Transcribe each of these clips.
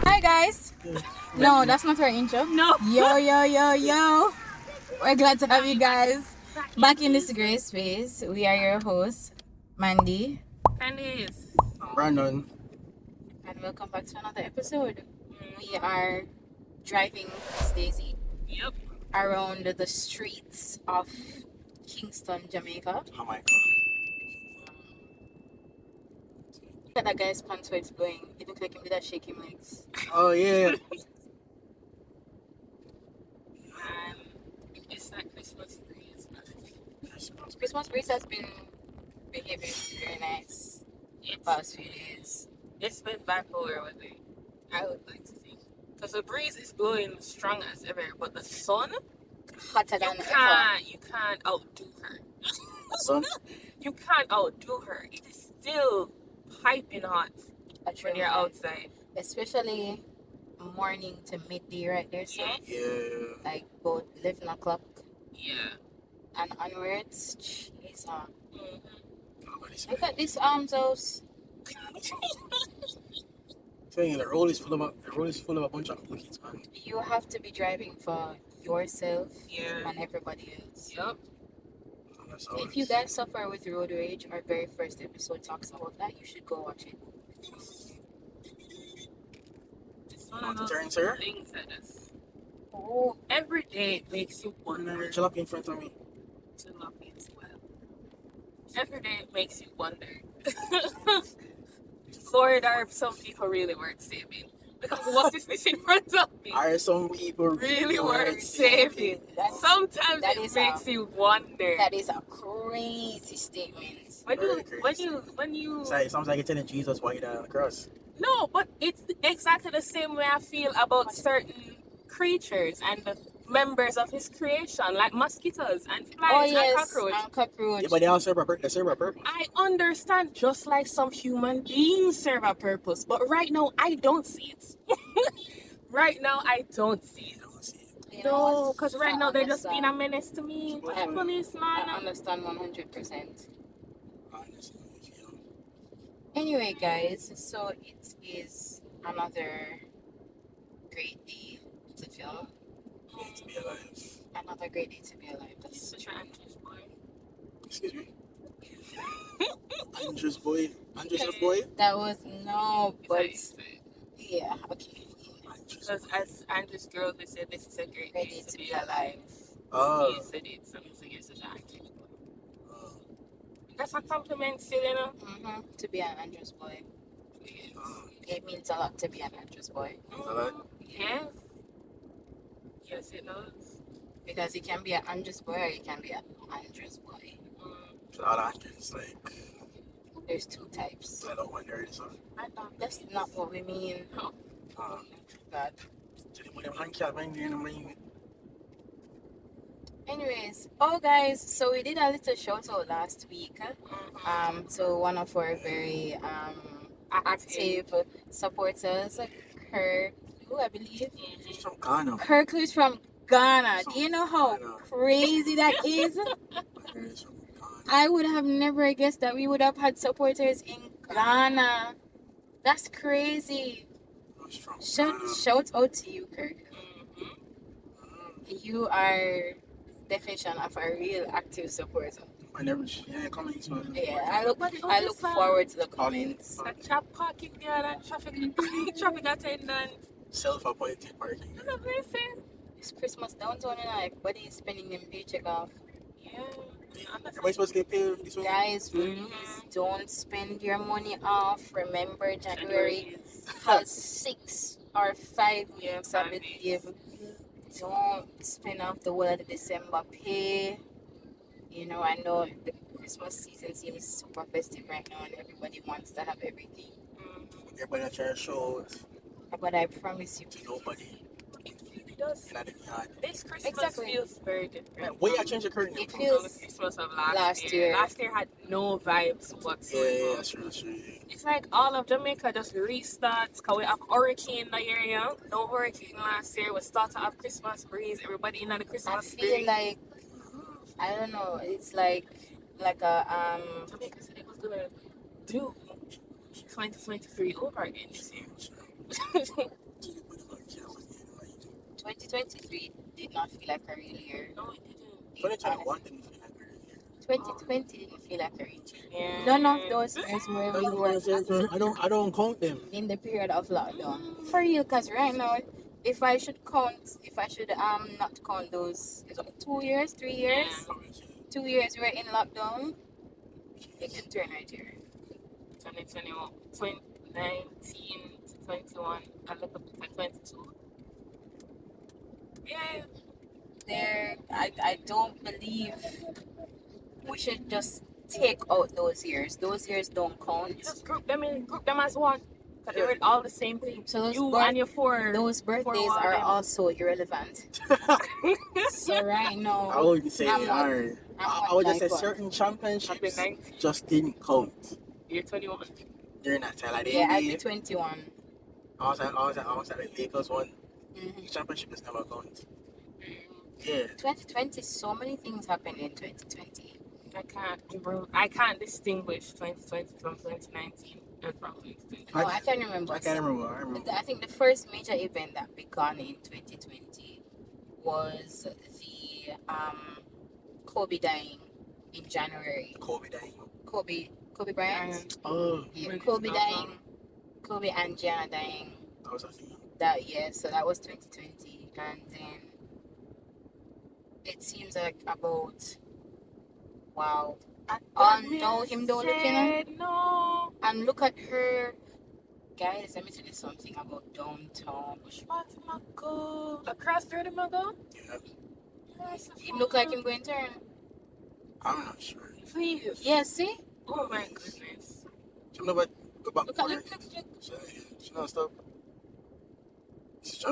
Hi guys. No, that's not our intro. No. Yo, yo, yo, yo. We're glad to have you guys back in this great space. We are your hosts, Mandy, Candace. Brandon. and welcome back to another episode. We are driving Miss Daisy Yep. around the streets of Kingston, Jamaica. Oh my god. Look at that guy's pants where it's going. It looks like him did that shake him legs. Oh yeah. It's that Christmas breeze. Christmas breeze has been behaving very nice the It's, past few days. it's been bipolar with it, I would like to think. Because the breeze is blowing strong as ever, but the sun, Hotter you than ever. can't outdo her. Son. You can't outdo her. It is still piping hot when you're outside. Especially morning to midday right there, so Yes. Yeah. like about 11 o'clock Yeah. and onwards. Jeez, Mhm. Nobody's look at this arms house. saying the road is full of a bunch of cookies, man. You have to be driving for yourself Yeah. and everybody else. Yep. That's how If it you is. guys suffer with road rage, our very first episode talks about that. You should go watch it. It's one Want of to those turn, sir? things that is, Oh, every day makes you wonder Chill up in front of me. to love me as well. Every day makes you wonder. Lord, are some people really worth saving? Because what is this in front of me? Are some people Really worth saving? That's- Sometimes that it is makes you wonder. that is a crazy statement. When you It sounds like you're telling Jesus why he died on the cross. no, but it's exactly the same way I feel about certain creatures and the members of his creation, like mosquitoes and flies Oh and yes, cockroaches. and cockroach. Yeah, but they all serve a purpose. I understand, just like some human beings serve a purpose, but right now I don't see it. Right now I don't see it. You know No, what? because right I now they're just being a understand. menace to me. I Policeman. I understand 100%. Honestly, Anyway, guys, so it is another great day to film. need to be alive. Another great day to be alive. He's such an anxious boy. Excuse me. Andrew's boy. Andrew's boy. That was no, but It's yeah, okay. Andrew's because as Andrew's girl, they said this is a great day to be alive. Oh. He said it, so he's like, it's such an anxious boy. Oh. That's a compliment, still, you know? To be an Andrews boy, Yes. it means a lot to be an Andrews boy a lot? Yes. Yes, it does. because he can be an Andrews boy or he can be an Andrews boy. So all Andrews like There's two types. I don't wonder this one. That's not what we mean. God. Anyways, oh guys, so we did a little shout out last week to one of our very active supporters, Kirk, who I believe. She's from Ghana. Kirk, who's from Ghana. Do you know how crazy that is? She's from Ghana. I would have never guessed that we would have had supporters in Ghana. That's crazy. She's from Ghana. Shout out to you, Kirk. You are definition of a real active supporter. I never yeah, comments, man. Yeah, I look forward to the comments. A chap parking girl and traffic attendant. Self-appointed parking. You know what I'm saying? It's Christmas downtown and everybody is spending them paycheck off. Yeah. Everybody's supposed to get paid this one. Guys, please don't spend your money off. Remember, January has 6 or 5 weeks, I believe. Don't spend off the whole of the December pay. You know, I know the Christmas season seems super festive right now and everybody wants to have everything. Everybody try to show it But I promise you, to nobody. It really does. In the yard. This Christmas Exactly. feels very different. Why you change the curtain? It from feels the Christmas of last last year. year. Last year had no vibes whatsoever. Yeah, that's true. Yeah. It's like all of Jamaica just restarts because we have hurricane in the area. No hurricane last year. We start to have Christmas breeze. Everybody in on the I Christmas feel spirit. like I don't know, it's like a Jamaica said it was gonna do 2023 over again this year. 2023 did not feel like a real year. No, it didn't. 2021 didn't feel like a real year. 2020 didn't feel like a real year. Yeah. None of those years where we were I don't count them. in the period of lockdown. For real, because right now, if I should not count those, is it 2 years, 3 years? Yeah. 2 years we're in lockdown. You can turn right here. 2021, 2019 to 21, a little bit like 22. Yeah. I don't believe we should just take out those years. Those years don't count. Just group them as one. Because they were all the same thing. So those You and your four. those birthdays are also irrelevant. So right now, I would say I'm they not- are. I'm I would just say like one. certain championships I've been 19. just didn't count. You're 21. They're not like the Yeah, I'd NBA. be 21. I was at the Lakers one. Mm-hmm. The championship is never count. Yeah. 2020, so many things happened in 2020. I can't distinguish 2020 from 2019 and from 2020. No, I can remember. I can't remember. I remember. I think the first major event that began in 2020 was the Kobe dying in January. Kobe dying. Kobe Bryant. Oh, Yeah, Kobe dying. Kobe and Gianna dying. that was a thing. So that was 2020, and then it seems like about wow. No, him don't looking at. No. And look at her. Guys, let me tell you something about downtown. Which part am I go? Across the road am I go? Yeah. He look like him going to turn. I'm not sure. Please. Yeah, see? Oh my goodness. You know what? Go back. Look at look. She don't stop. She's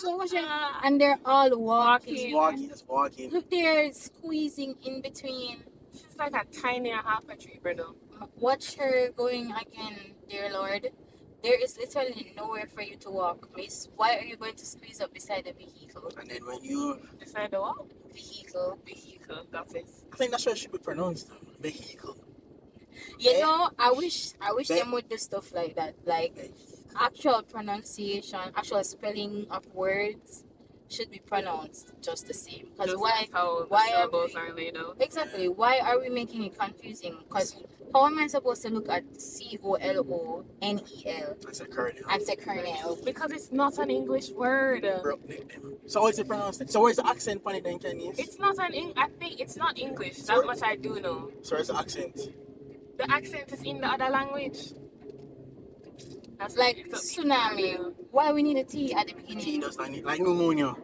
Watch it. And they're all Walking. walking. just walking. Look, they're squeezing in between. She's like a tiny half a tree, brother. Watch her going again, dear Lord. There is literally nowhere for you to walk, miss. Why are you going to squeeze up beside the vehicle? And then when you, Beside the wall? Vehicle. That's it. I think that's what it should be pronounced. Vehicle. You know, I wish Ve- them would do stuff like that. Like actual pronunciation, actual spelling of words should be pronounced just the same. Because Just why? like how the why are syllables we- are laid out. Exactly. Why are we making it confusing? Because how am I supposed to look at COLONEL That's a kernel. and say kernel? Because it's not an English word. So how is it pronounced? So where's the accent on it in Chinese? It's not I think it's not English. That Sorry? much I do know. So where's the accent? The accent is in the other language. That's Like it's tsunami. Why we need a T at the T beginning? does not need, like pneumonia.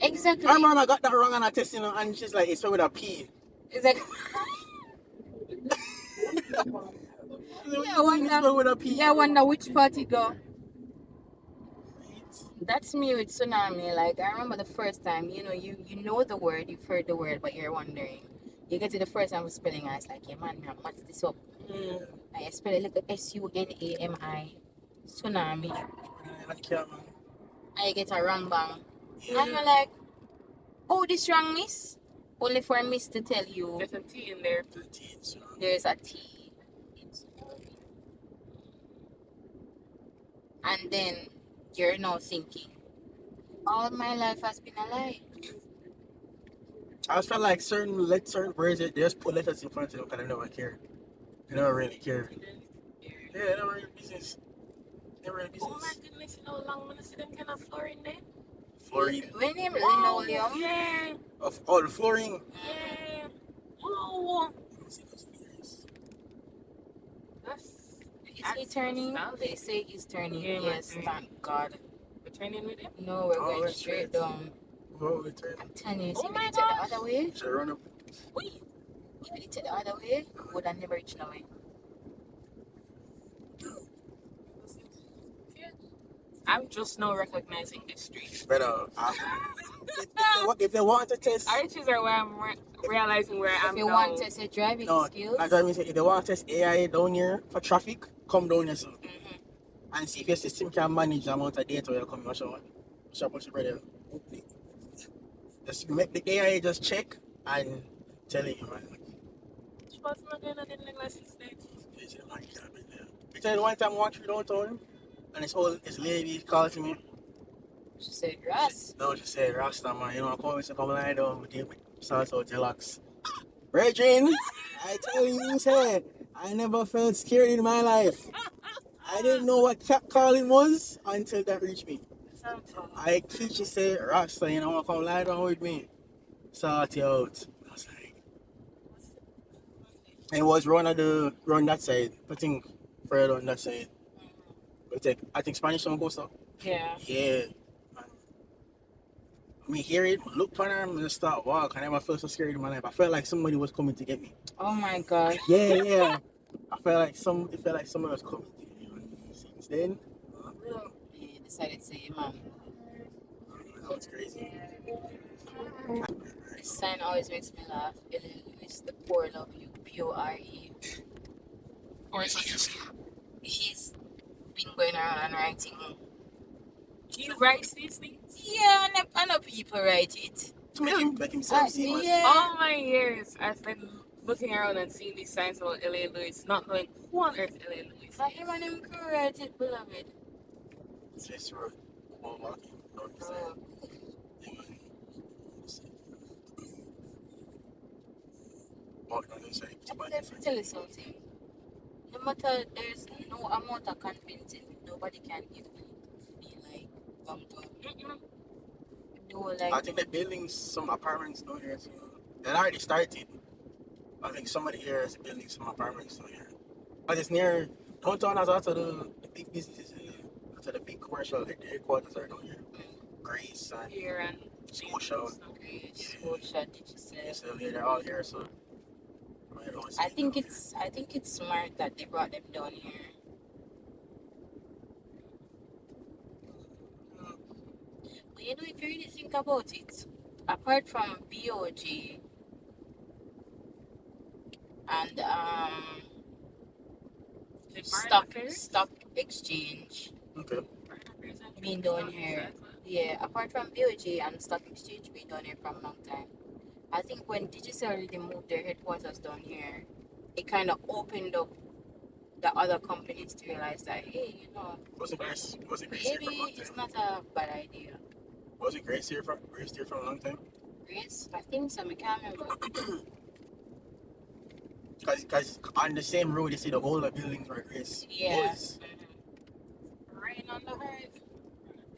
Exactly. My mom got that wrong on her test, you know, and she's like, it's spelled with a P. It's like Yeah, it's spelled with a P. yeah, I wonder which part it go. That's me with tsunami. Like I remember the first time, you know the word, you've heard the word, but you're wondering. You get to the first time of spelling, and it's like, yeah, man, I'm match this up. I spell it like SUNAMI, tsunami. I get a wrong bang, and you're like, oh, this wrong, miss. Only for a miss to tell you There's a T in there. there's a T in tsunami, and then you're now thinking, all my life has been a lie. I just felt like certain words, they just put letters in front of them because they never care. They never really care. Yeah, they never really business. Never really Oh my business. goodness, you know how long I'm gonna see them kind of fluorine there? Fluorine. When him linoleum, Yeah. Of all the fluorine. Yeah. Oh. That's is he turning? They say he's turning. Yeah, Yes, man. thank God. we're turning with him. No, we're Oh, going that's straight right. down. Oh, we turn. I'm telling you, Oh if my we did gosh. the other way, Should I run up? Wait. if we did the other way, we would have never reached no way. I'm just now recognizing this street. Better. If they want to test, Arches are where I'm realizing where If I'm you now. want to say driving no, skills, I mean, if they want to test AI down here for traffic, come down here, so. And see if your system can manage the amount of data you're coming. Watch out, brother. Just make the AI just check and tell you, man. What's my going on in the glasses there? It's like that, man. tell you one time I walked through downtown and this lady called to me. She said, Ross. No, she said, Rasta man, you know, come lie down with you, sort out your locks. Regine, I tell you, say, I never felt scared in my life. I didn't know what cat calling was until that reached me. I teach you say, Rasta, you know, come lie down with me. Sort you out. I was like, and it was run that side. I think further on that side. I think Spanish don't go so. Yeah. Yeah. And me hear it, look for them and start walk. I never felt so scared in my life. I felt like somebody was coming to get me. Oh my gosh. Yeah. I felt like someone was coming to get me. Since then, He decided to say, man, that was crazy. this sign always makes me laugh. It's the poor love you, Pure. Or it's like He's been going around and writing. he writes these things. Yeah, I know people write it. To make himself seem as Yeah. All my years, I've been looking around and seeing these signs about L.A. Lewis, not knowing who on earth L.A. Lewis But him and him crew write it, beloved. just for walking. Bro, Walking on the side. let me tell you something. No matter, there's no amount of convincing nobody can give me. Be like, do I like, think they're building some apartments down here. So they already started. I think somebody here is building some apartments down here. But it's near downtown as also the big businesses. To the big commercial headquarters are down here. Grace and here and Scotia. okay, Scotia, did you say? So they're all here. So I think it's smart that they brought them down here. But you know, if you really think about it, apart from BOG and stock exchange okay. being down here, yeah. Apart from BOG and stock exchange being down here from a long time, I think when Digicel really moved their headquarters down here, it kind of opened up the other companies to realize that, hey, you know, Was it Grace maybe here for a long it's time? not a bad idea. Was it Grace here for a long time? Grace, I think so. I can't remember. Because on the same road, you see the whole of buildings where Grace Yeah. was. rain on the hood.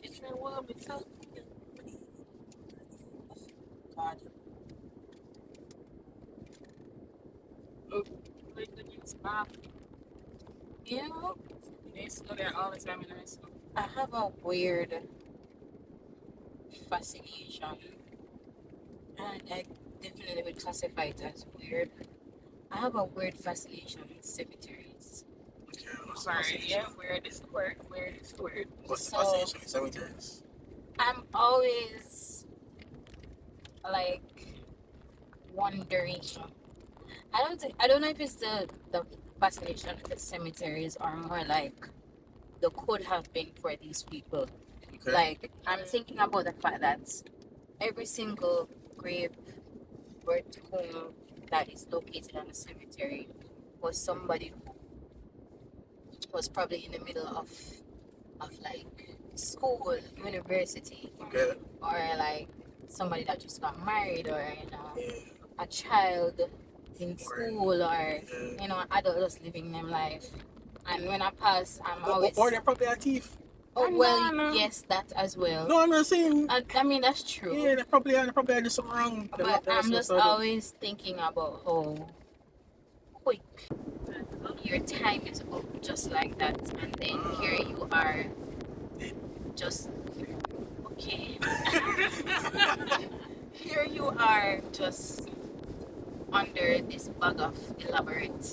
It's your world, it's so God. good news, Bob. You know, They used to go there all the time in high school. I have a weird fascination, and I definitely would classify it as weird. I have a weird fascination with cemeteries. Okay, what's the Sorry, fascination? yeah, weird is the word. Weird is the word. What's the So- fascination with cemeteries? I'm always like wondering. I don't know if it's the fascination with the cemeteries or more like the could have been for these people. Okay. Like I'm thinking about the fact that every single grave or tomb that is located on a cemetery was somebody who was probably in the middle of like school, university, Okay. or like somebody that just got married, or you know, Yeah. a child in school, or Yeah. you know, an adult just living them life. And when I pass, I'm always Or they're probably a thief. oh well, No. yes, that as well. No, I'm not saying. I mean that's true. Yeah, they probably are something wrong. But I'm just always thinking about how quick your time is up just like that, and then here you are, just okay. Here you are, just under this bag of elaborate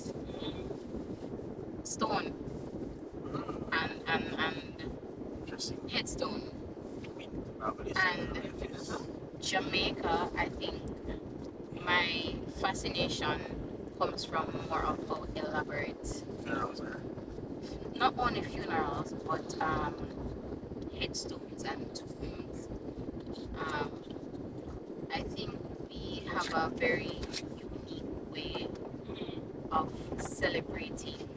stone and Interesting. headstone. Probably And Jamaica, I think my fascination comes from more of how elaborate, funerals are. not only funerals, but headstones and tombs. I think we have a very unique way of celebrating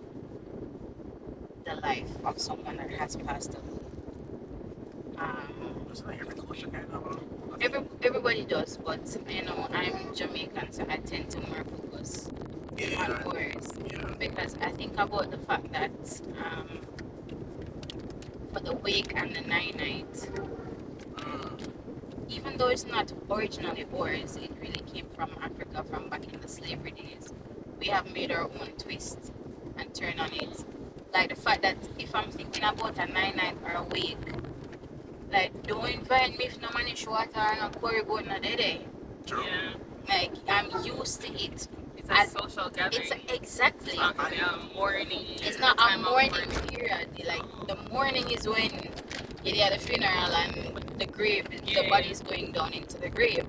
the life of someone that has passed away. It's like every culture kind of. Everybody does, but I'm Jamaican, so I tend to more focus on Boers because I think about the fact that for the wake and the night, even though it's not originally Boers, it really came from Africa from back in the slavery days. We have made our own twist and turn on it. Like the fact that if I'm thinking about a night or a wake, like don't invite me if no man is water and a curry going a day. True. Yeah. Like I'm used to it. It's a social gathering. Exactly. It's not a morning. It's not a morning period. Like the morning is when you're at the funeral and the grave, the body is going down into the grave.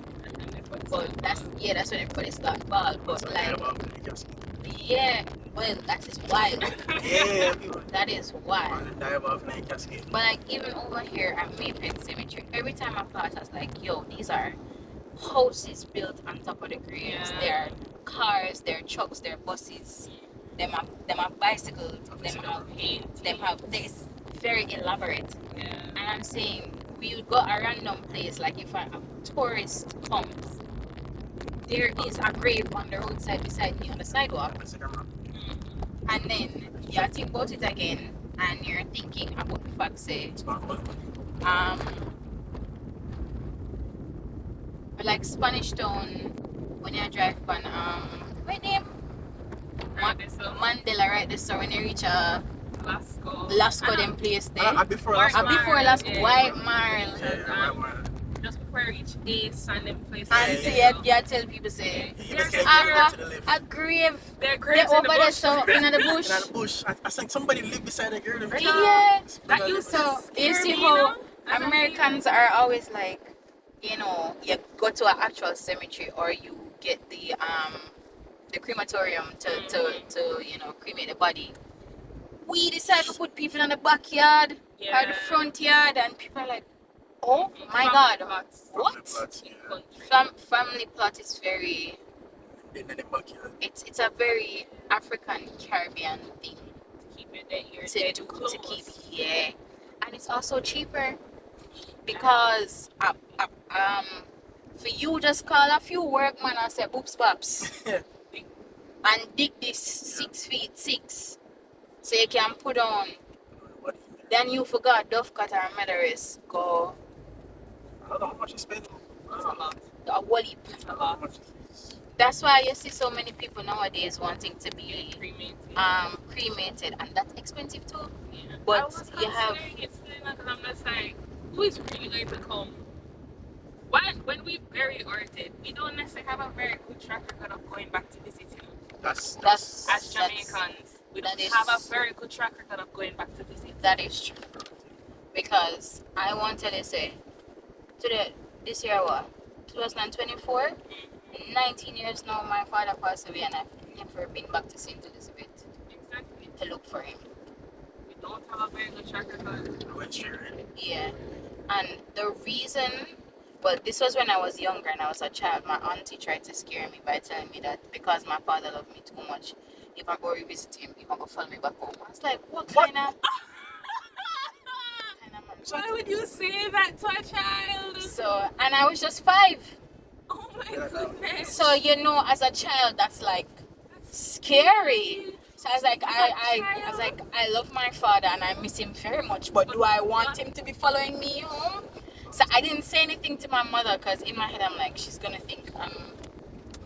But that's when everybody starts ball. But like, yeah, well, that is wild. Yeah. That is wild. But But like even over here at Maypen Cemetery, every time I pass, I was like, yo, these are houses built on top of the graves. Yeah. They're cars, they're trucks, they're buses. Them have bicycles. Them have this very elaborate. Yeah. And I'm saying we would go a random place, like if a tourist comes, there is a grave on the roadside beside me on the sidewalk. And then you think about it again and you're thinking about the fact say like Spanish Town when you drive by what name? Mandela, right there. So when you reach Lasco them place there. Before Lasco, White Marl. Just before you reach Ace and them places. And so you tell people say a grave. They're graves They're in the over there bush. so in the bush. In the bush. I think somebody lived beside the girl. Yeah. That used to So you scare see me, how you know? Americans are always like, you go to an actual cemetery or you get the crematorium to cremate the body. We decide to put people in the backyard or the front yard, and people are like, oh my God, what? Family plot is very. It's a very African Caribbean thing Keep it that you're to dead do close. to keep, yeah, and it's also cheaper because for you just call a few workmen and say boops bops and dig this 6 feet 6 so you can put on. Then you forgot Duff Cutter and Meadows go. I don't know how much you spend. That's a lot. A wally. That's a lot. That's why you see so many people nowadays wanting to be Cremated. and that's expensive too. Yeah. But I was you have considering it still, because I'm just like, who is really going to come? When we bury our dead, we don't necessarily have a very good track record of going back to visit him. that's As Jamaicans, we don't that have is- a very good track record of going back to visit. that is true. Because I want to say this year what? 2024? 19 years now my father passed away and I've never been back to St. Elizabeth Exactly. to look for him. We don't have a very good track record. Yeah. And the reason, well, this was when I was younger and I was a child. My auntie tried to scare me by telling me that because my father loved me too much, if I go revisit him, he won't go follow me back home. I was like, what kind of man? Why would you say that to a child? So, and I was just 5. Oh my goodness. So, as a child, that's like scary. So I was like, I love my father and I miss him very much, but do I want him to be following me home? So I didn't say anything to my mother because in my head I'm like, she's gonna think I'm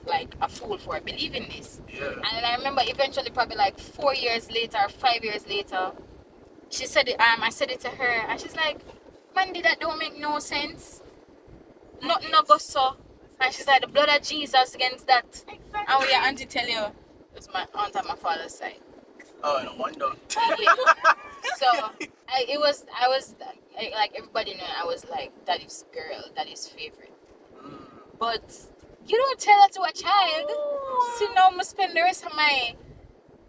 like a fool for believing this. Yeah. And then I remember eventually, probably like 4 years later, 5 years later, she said it. I said it to her, and she's like, "Mandy, that don't make no sense. Nothing no go so." And she's like, "The blood of Jesus against that." Exactly. And what your auntie tell you? It was my aunt on my father's side. Oh, no wonder. Yeah. So I was like everybody knew I was like daddy's girl, daddy's favorite. But you don't tell that to a child. See, now I spend the rest of my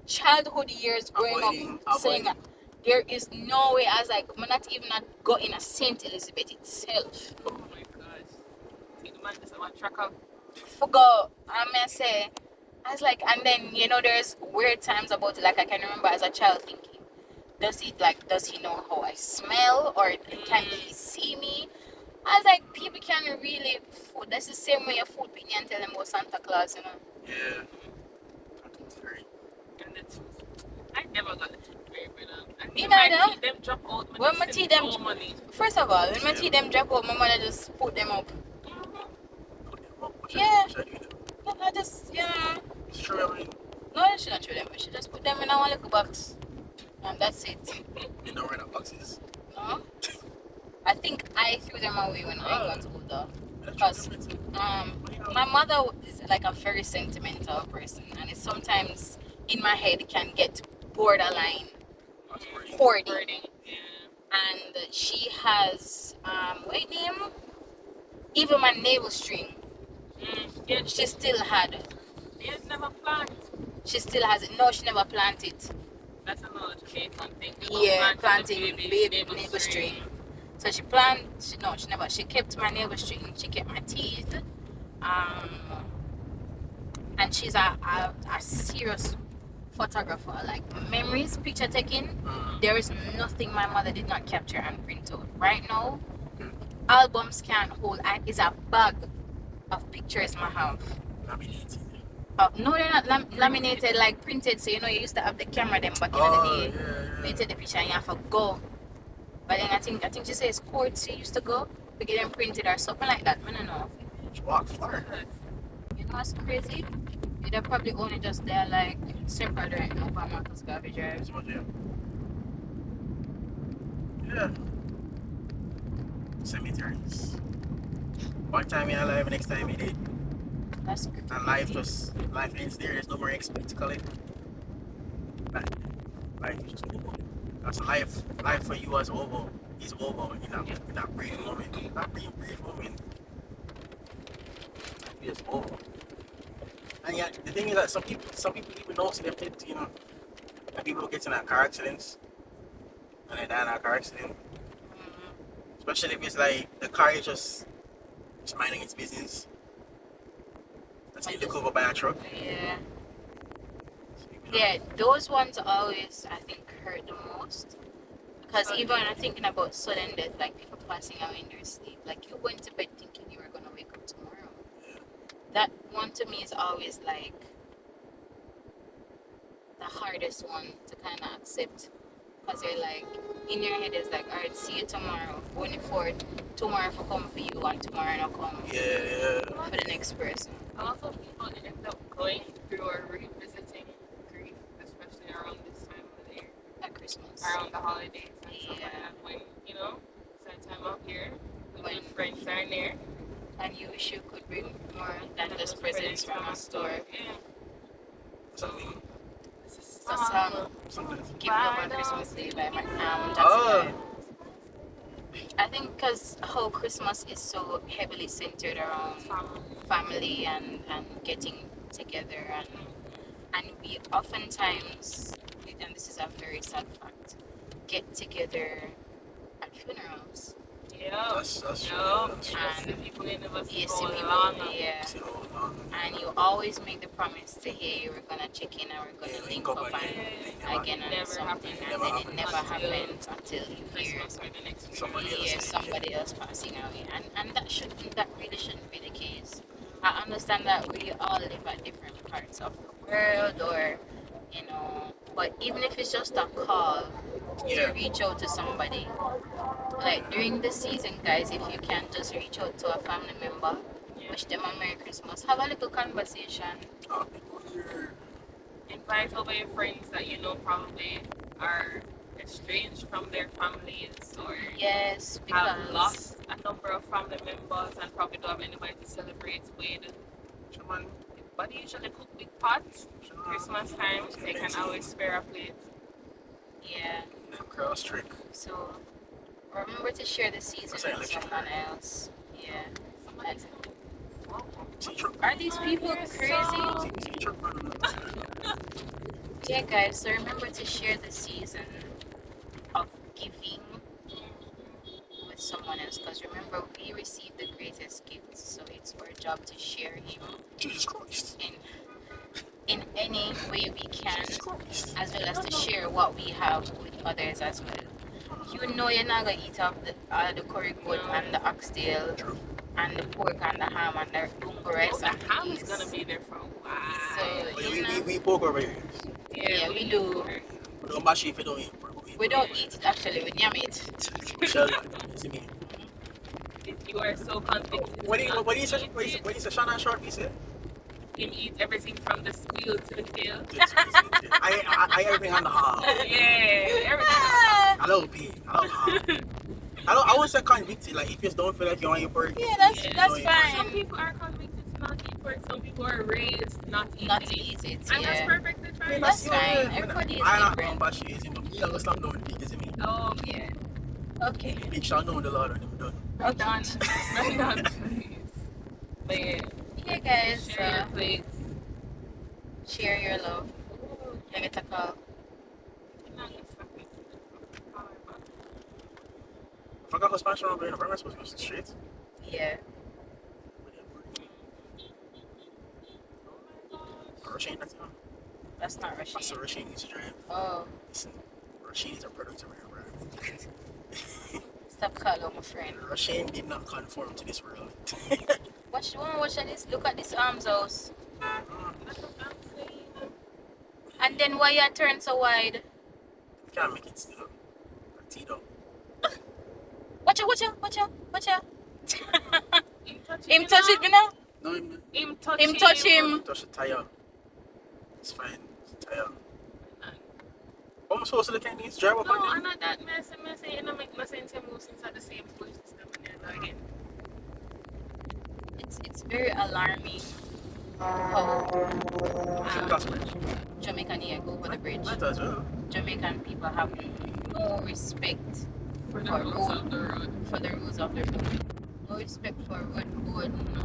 childhood years growing up saying that there is no way. I was like, I'm not even not go in a St. Elizabeth itself. Oh my gosh. Take the man just want track up. Forgot. I may say, I was like, and then there's weird times about it. Like I can remember as a child thinking, does he know how I smell, or can he see me? I was like, people can really fool. That's the same way you fool people and tell them about Santa Claus, you know. Yeah. That's very. And the tooth. I never got the tooth fairy, brother. And Me when my neither. teeth them drop out, when When they my send teeth them, more money. first of all, when my teeth them drop out, my mother just put them up. Put them up. Yeah. What should I do? No, I just, you know. It's true, I mean, No, she don't throw them. She just put them in our little box, and that's it. you know where the boxes. No, I think I threw them away when I got older. Because my mother is like a very sentimental person, and it sometimes in my head can get borderline hoarding. And she has what name? Even my navel string. Yeah, She still had. they never plant. She still has it. No, she never planted. That's another Jamaican thing. Yeah, planting baby navel navel string. So she planted. She never. She kept my navel string. She kept my teeth. And she's a serious photographer. Like memories, picture taking. There is nothing my mother did not capture and print out. Right now, albums can't hold. Is a bag of pictures I have. Laminated. No, they're not laminated, like printed. So you know, you used to have the camera them back in the day. Yeah. You take the picture and you have to go. But then I think she says courts she used to go to get them printed or something like that. I don't know. She walked far. You know what's crazy? They're probably only just there like separate right now from Marcus Garvey Drive. That's what, yeah. Cemeteries. One time you're alive, next time you dead. That's crazy. And life ends there. There's no more spectacle. Life is just over. That's life for you is over. Is over in a brief moment. That brief moment. It's over. And yeah, the thing is that some people even don't see them dead, you know. And people get in car accidents and they die in a car accident. Especially if it's like the car is just minding its business. That's it, look over by a truck. Yeah. Yeah, those ones always, I think, hurt the most. Because even I'm thinking about sudden death, like people passing out in their sleep. Like you went to bed thinking you were going to wake up tomorrow. Yeah. That one to me is always like the hardest one to kind of accept. Because you're like, in your head, it's like, all right, see you tomorrow. Going forward, tomorrow for come for you and tomorrow not come Yeah. for the next person. A lot of people end up going through or revisiting grief, especially around this time of the year. At Christmas. Around the holidays and stuff like that. When, you know, it's that time up here, when friends are near. And you wish you could bring more than just presents from a store. Yeah. Something. It's a song, Something. Give Love on Christmas Day by Jackson. I think because how Christmas is so heavily centered around family and getting together, and we oftentimes, and this is a very sad fact, get together at funerals. Yeah. That's true. And people in the bus You go see people, along. yeah. And you always make the promise to, hey, we're gonna check in and we're gonna link up and again and something, and then it never happens until you hear somebody else passing away. And that really shouldn't be the case. I understand that we all live at different parts of the world, or you know, but even if it's just a call to reach out to somebody, like during the season, guys, if you can just reach out to a family member, wish them a Merry Christmas, have a little conversation. Invite over your friends that you know probably are estranged from their families or have lost a number of family members and probably don't have anybody to celebrate with. But usually cook big pots. Christmas time, so they can always spare a plate. Yeah. Cross trick. So remember to share the season with someone else. Yeah. Are these people crazy? Yeah, guys. So remember to share the season of giving with someone else. Because remember, we receive the greatest gift, so it's our job to share him. Jesus Christ. In any way we can, as well as to share what we have with others as well. You know you're not gonna eat off the curry goat and the oxtail and the pork and the ham and the dungo rice. The ham is gonna be there for a while. So we pork over here. Yeah, we do. We don't bash it if you don't eat pork. We don't eat it actually, we yam it. If you are so convicted. What do you say, Shannon Short, he said? Him eat everything from the squeal to the tail. I everything on the hog. Yeah, everything. I love pig. I love hog. I won't say convicted, like if you just don't feel like you want your pork. Yeah, that's fine. Some people are convicted to not eat pork, some people are raised not to eat it. And yeah. that's perfectly fine. That's fine. Everybody is different. I'm she is, me I'm gonna stop knowing pig, isn't me? Oh, yeah. Okay. Pig shall know the Lord and I'm done. I'm done. I'm done, please. But yeah. Yeah, guys. Share your plates. Share your love. You get a call. I forgot how Spanish around the I'm supposed to go straight. Yeah. Rushing, that's not. That's not Rushing. That's a Rushing needs to drive. Oh. Listen, Rushing is a product of our environment. Stop calling my friend. Rushing did not conform to this world. Watch this. Look at this arms house. And then why you turn so wide? Can't make it still. Tito. Watch out. Him touch it, you know? No, Him touch him. touch the tire. It's fine. It's a tire. What am I supposed to look at these? Drive up No, on I'm not that messy. You don't make no sense to move inside the same police system again. It's very alarming how Jamaican here go over the bridge. That as well. Jamaican people have no respect For the rules of the road. for the rules of the road. No respect for road code. No.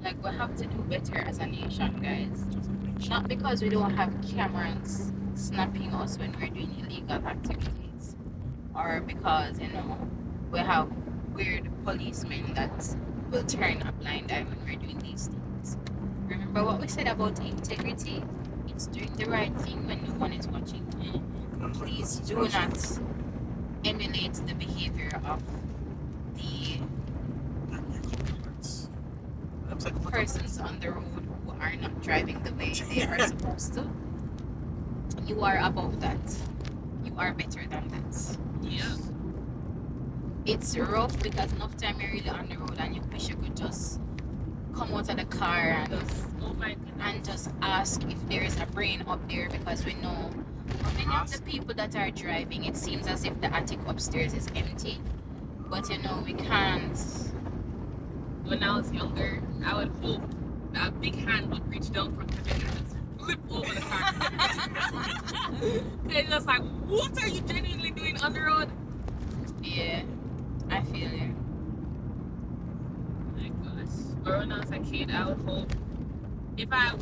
Like we have to do better as a nation, guys. Not because we don't have cameras snapping us when we're doing illegal activities, or because we have weird policemen that will turn a blind eye when we're doing these things. Remember what we said about integrity? It's doing the right thing when no one is watching. Please do not emulate the behavior of the persons on the road who are not driving the way they are supposed to. You are above that. You are better than that. Yeah. It's rough because enough time you're really on the road and you wish you could just come out of the car and just ask if there is a brain up there, because we know how many of the people that are driving, it seems as if the attic upstairs is empty. But we can't. When I was younger, I would hope that a big hand would reach down from heaven and just flip over the car. It's just like, what are you genuinely doing on the road? Yeah, I feel you. My gosh. Or when I was a kid, I would hope if I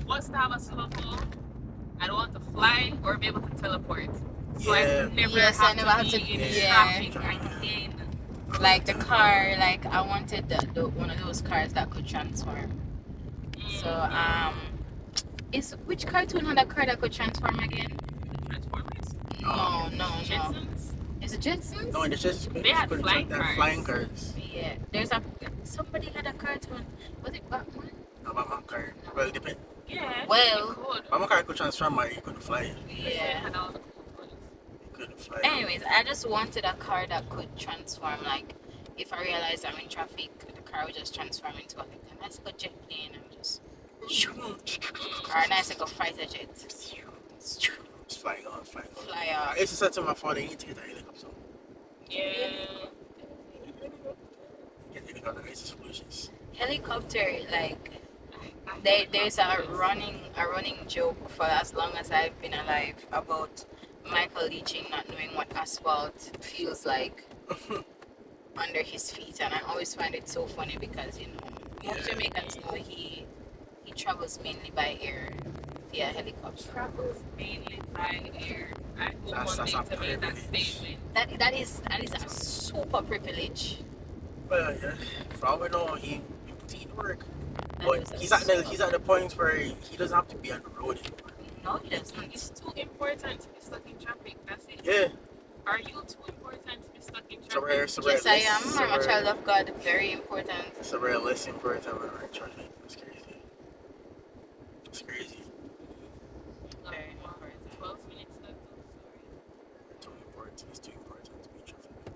was to have a superpower, I'd want to fly or be able to teleport. So I never have to be in traffic again. Like the car, like I wanted the one of those cars that could transform. So which cartoon had a car that could transform again? Transformers? No. Jetsons? Is it Jetsons? No, in the Jetsons. They had flying cars. Yeah, somebody had a cartoon. Was it Batman? No, Batman car. Well, it depends. Yeah. Well, Batman car could transform, but he couldn't fly. Yeah. Had all the cool ones. He couldn't fly. Anyways, I just wanted a car that could transform. Like, if I realized I'm in traffic, the car would just transform into a nice little jet plane and just, or a nice little fighter jet. It's flying on. Fly off. I used to say to my father, you need to get a helicopter. Yeah. Get a helicopter, it's foolishness. Helicopter, like, there's a running joke for as long as I've been alive about Michael Leaching not knowing what asphalt feels like under his feet, and I always find it so funny because most Jamaicans know he travels mainly by air via helicopter. Travels mainly by air. I hope one day to make that statement. That is a super privilege. Well, yeah. For all we know, he puts in work. But he's at the point where he doesn't have to be on the road anymore. No, he doesn't. It's too important to be stuck in traffic. That's it. Are you too important to be stuck in So traffic? Yes, I am. I'm a child of God. Very important. It's a rare less important when we're in traffic. That's crazy. It's crazy. Very important. 12 minutes left of the Too important. It's too important to be in traffic.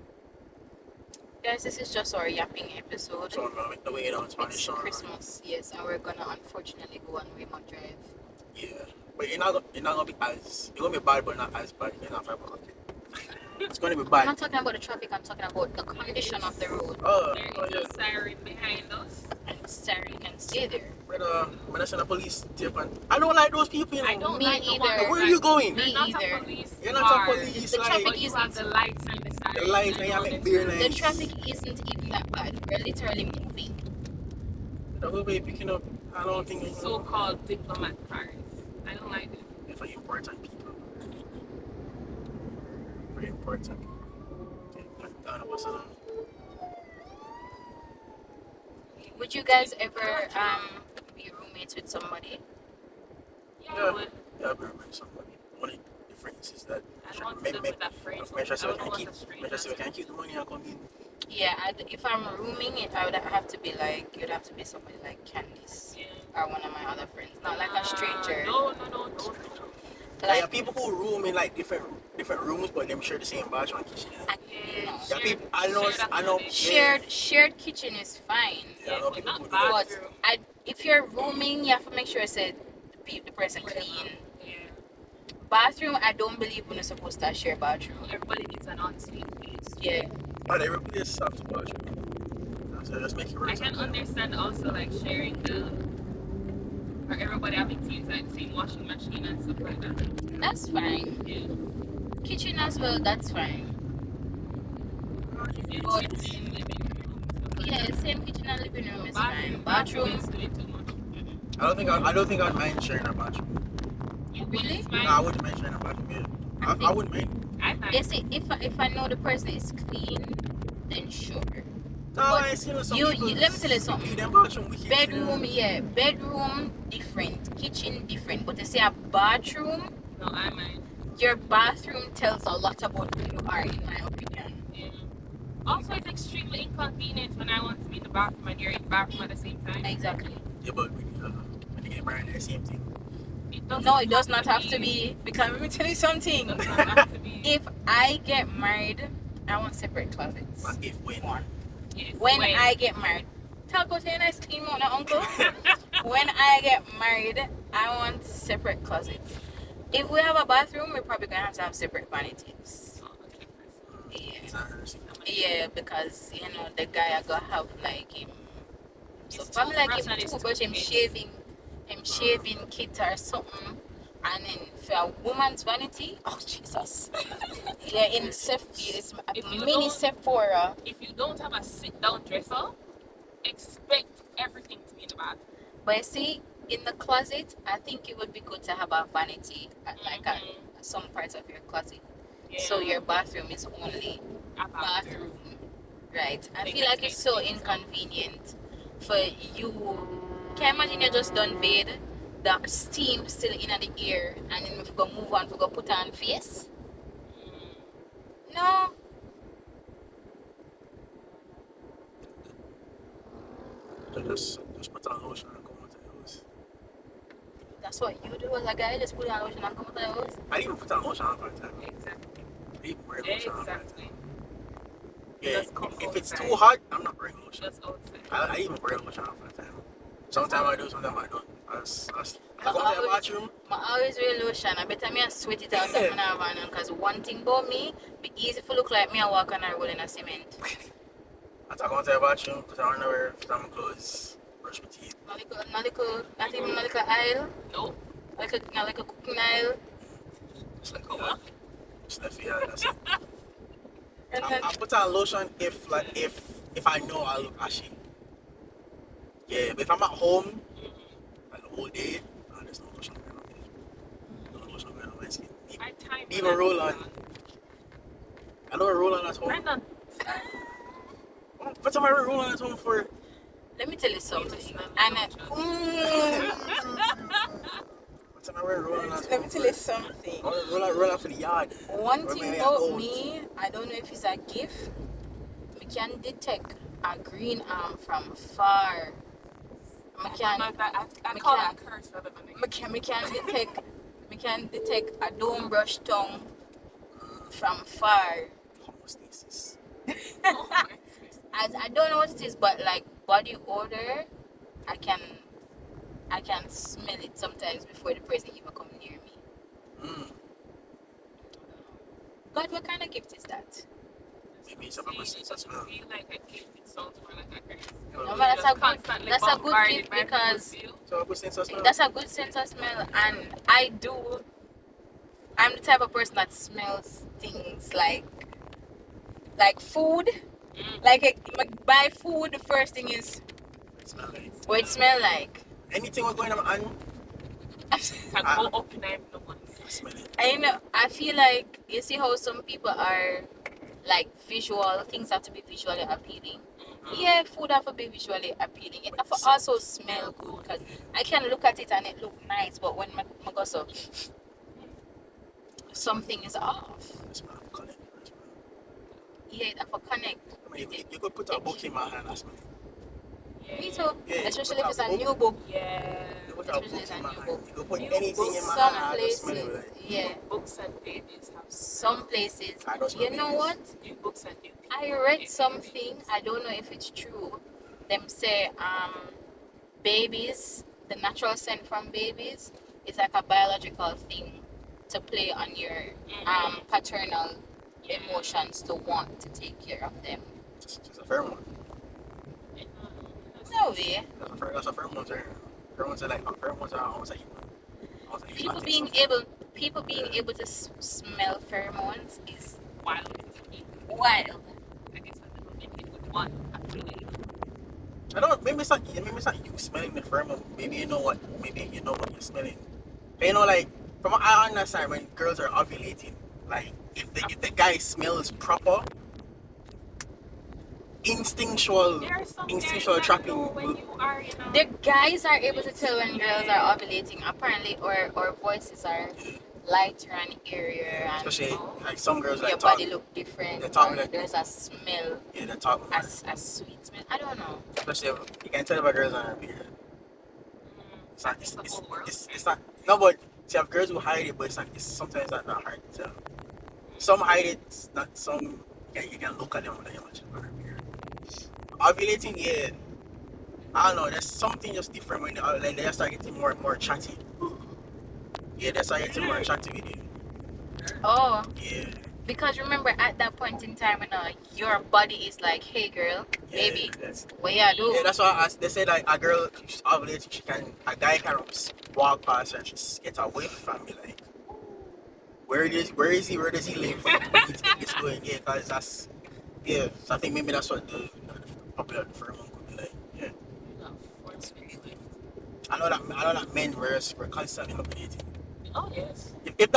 Guys, this is just our yapping episode. So I'm gonna make the way down Spanish. It's Christmas, yes, and we're gonna unfortunately go on Raymond Drive. Yeah, but you're not gonna be as you're gonna be bad, but not as bad. You're not five o'clock. It's gonna be I'm bad. not talking about the traffic. I'm talking about the condition of the road. There is a siren behind us. I'm sorry, you can stay there. Brother, when I send the police tape and I don't like those people. You know. I don't Me like the either. ones Where are you going? Me You're not either. a police. You're not car. a police. The like, traffic But you have the lights and the sirens. the lights and you all make this beer stuff. night. The traffic isn't even that bad. We're literally moving. The whole way picking up. I don't think it's So-called diplomat cars. I don't like them. They're for important people. Very important people. None of us are. Would you guys ever be roommates with somebody? Yeah, Yeah. I would. Yeah, I'll be with somebody. Only difference is that I don't want to live with a friend. make sure I so we don't can want keep a stranger. make sure so we can keep the money I come in. Yeah, if I'm rooming it, I would have to be like, you'd have to be somebody like Candace Yeah. or one of my other friends, not like a stranger. No. Like people who room in like different rooms, but them share the same bathroom and kitchen. Yeah, people. I know. Shared kitchen is fine, Yeah, I know but people not who do but that. if you're rooming, you have to make sure it's the person clean. Yeah. Bathroom, I don't believe we're supposed to share bathroom. Everybody needs an ensuite place. Yeah. But every place have to bathroom. So just make it I right. can understand also like sharing for everybody having to use like the same washing machine and stuff like that. That's fine. Yeah. Kitchen as well, that's fine. If you But- do it in living room, stuff like Yeah, that. same kitchen and living room is Bathroom fine. Bathroom, is doing too much. I don't think I'd mind sharing a bathroom. You Really? wouldn't No, I mind? wouldn't mind sharing a bathroom. Yeah. I I think- wouldn't mind. I mind. you see, if I know the person is clean, then sure. No, But I see some you- people let me tell you something. leave them bathroom wicked. Bedroom, yeah, bedroom different, kitchen different. But you see a bathroom, No, I mind. your bathroom tells a lot about who you are, in my opinion. Yeah. Also, it's extremely inconvenient when I want to be in the bathroom and you're in the bathroom at the same time. Exactly. Yeah, but when they get married, they're the same thing. No, it does not have to be. Because let me tell you something. It does not have to be. If I get married, I want separate closets. But if when One. Yes, When I get married, talk about a nice clean one, uncle. When I get married, I want separate closets. If we have a bathroom, we're probably gonna have to have separate vanities. Yeah. it's not hers. Yeah, because the guy I gonna have like him. So His probably like toothbrush him and his too, but him toothpaste. shaving kit or something. And then for a woman's vanity, oh Jesus. Yeah, in it's If you mini don't- Sephora. If you don't have a sit-down dresser, expect everything to be in the bathroom. But you see, in the closet, I think it would be good to have a vanity at some parts of your closet. Yeah. So your bathroom is only A bathroom, right? I They feel can like it's take so things out. inconvenient for you. Can you imagine you just done bed, the steam still in the air, and then if we go move on, we go put on face? No. Just put on lotion and come out of the house. That's what you do as a guy, just put on lotion and come out of the house. I didn't even put on lotion all the time. Exactly. I didn't wear lotion all the time. Exactly. Yeah, Just come if it's outside. too hot, I'm not wearing lotion. Just outside. I even wear lotion all the time. Sometimes I do, sometimes I don't. I go to the bathroom. I always wear lotion. I better me I sweat it out Yeah. when I have on, because one thing about me, be easy to look like me I walk on a roll in a cement. I go to the bathroom, put on underwear, put on my clothes, brush my teeth. Not even a little aisle, Nope. not like a cooking aisle. Just like that. Just left here, that's it. And then, I put on lotion if I know I look ashy. Yeah, but if I'm at home, like the whole day, there's no lotion going on there. No lotion going on my skin. I time Even roll on. I don't roll on at home. Brandon. What am I roll on at home for? let me tell you something. Listen, And What Let me tell you something. Roll for the yard. One thing about me, I don't know if it's a gift. I can detect a green arm from far. I can detect a don't brush tongue from far. I don't know what it is, but like body odor, I can smell it sometimes before the person even come near me. God, what kind of gift is that? Maybe some people sense of smell. Feel like a gift, it sounds more like a curse. No, but that's a good gift because that's a good sense of smell, and I'm the type of person that smells things like food. Like buy food, the first thing is what it smell like. Anything we're going on, can go up in the one. I feel like you see how some people are like visual things have to be visually appealing. Yeah, food have to be visually appealing. It have to also smell good because I can look at it and it look nice, but when I go so something is off. Yeah, it have to connect. You could put a book in my hand, that's me. Me too. Yeah, especially if it's a new book. Yeah. Especially if it's a new book. You could put anything in my hand. Some places, yeah. Books and babies have some places. You know what? New books and new people. I read something. I don't know if it's true. Them say babies, the natural scent from babies is like a biological thing to play on your paternal emotions to want to take care of them. It's a pheromone. No way. That's a pheromone. Pheromones are like almost like people being able to smell pheromones is wild. I guess one actually. I don't. Maybe it's not you smelling the pheromone. Maybe you know what you're smelling. But you know, like from what I understand, when girls are ovulating, like if the guy smells proper, instinctual trapping. The guys are able to tell when girls are ovulating. Apparently, or voices are lighter and airier, and especially like some girls your body look different. There's a smell. Yeah, they talk more. A sweet smell. I don't know. Especially if you can tell about girls on her period. It's not. No, but you have girls who hide it, but it's sometimes not hard to tell. Some hide it, not some. Yeah, you can look at them without much on her period. Ovulating, yeah. I don't know. There's something just different when they start getting more and more chatty. Yeah, they start getting more chatty with you. Oh. Yeah. Because remember, at that point in time, your body is like, "Hey, girl, baby, what you do?" Yeah, that's why they say like a girl, she's ovulating, a guy can walk past her and just get a whiff and be like, where is he? Where does he live? It's going, yeah, because that's, yeah. So I think maybe that's what the popular pheromone could be like, yeah. I know that men were constantly ovulating. Oh yes. If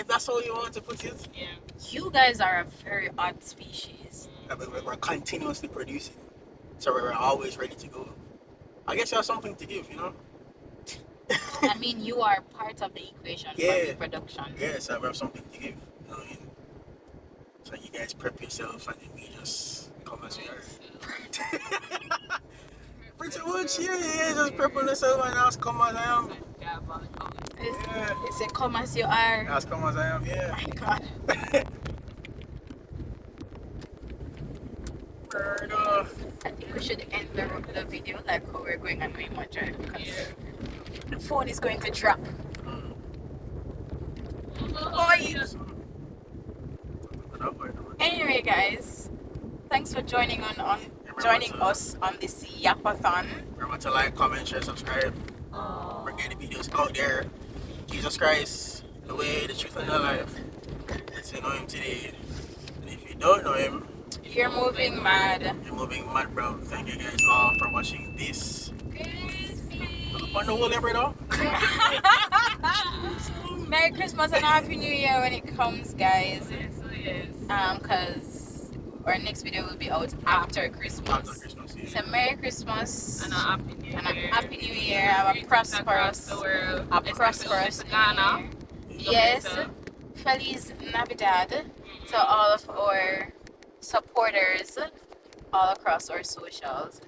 that's how you want to put it. Yeah. You guys are a very odd species. We're continuously producing, so we're always ready to go. I guess you have something to give, you know. I mean, you are part of the equation for reproduction. Yeah, so we have something to give. You know what I mean? So you guys prep yourself, and then we just come as we are. Pretty much, yeah. Just prep on yourself, and us come as I am. It's a come as you are. As come as I am, yeah. My God. I think we should end the video like how we're going on my drive because the phone is going to drop. Anyway, guys, thanks for joining us on this Yapathon. Remember to like, comment, share, subscribe. We're getting videos out there. Jesus Christ, the way, the truth, and the life. Let's know him today. And if you don't know him, you're moving mad. You're moving mad, bro. Thank you guys all for watching this. On the whole though. Merry Christmas and Happy New Year when it comes, guys. Yes. Cause Our next video will be out after Christmas. After Christmas, yeah. So Merry Christmas And a Happy New Year. and a Happy New Year. Have a Greetings across prosperous, the world. a Especially prosperous to New Ghana. Year. Yes, Feliz Navidad to all of our supporters all across our socials.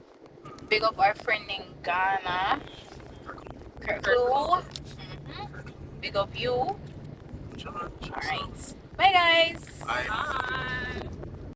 Big up our friend in Ghana, Kirklu. Big up you. Alright. Bye guys. Bye. Bye.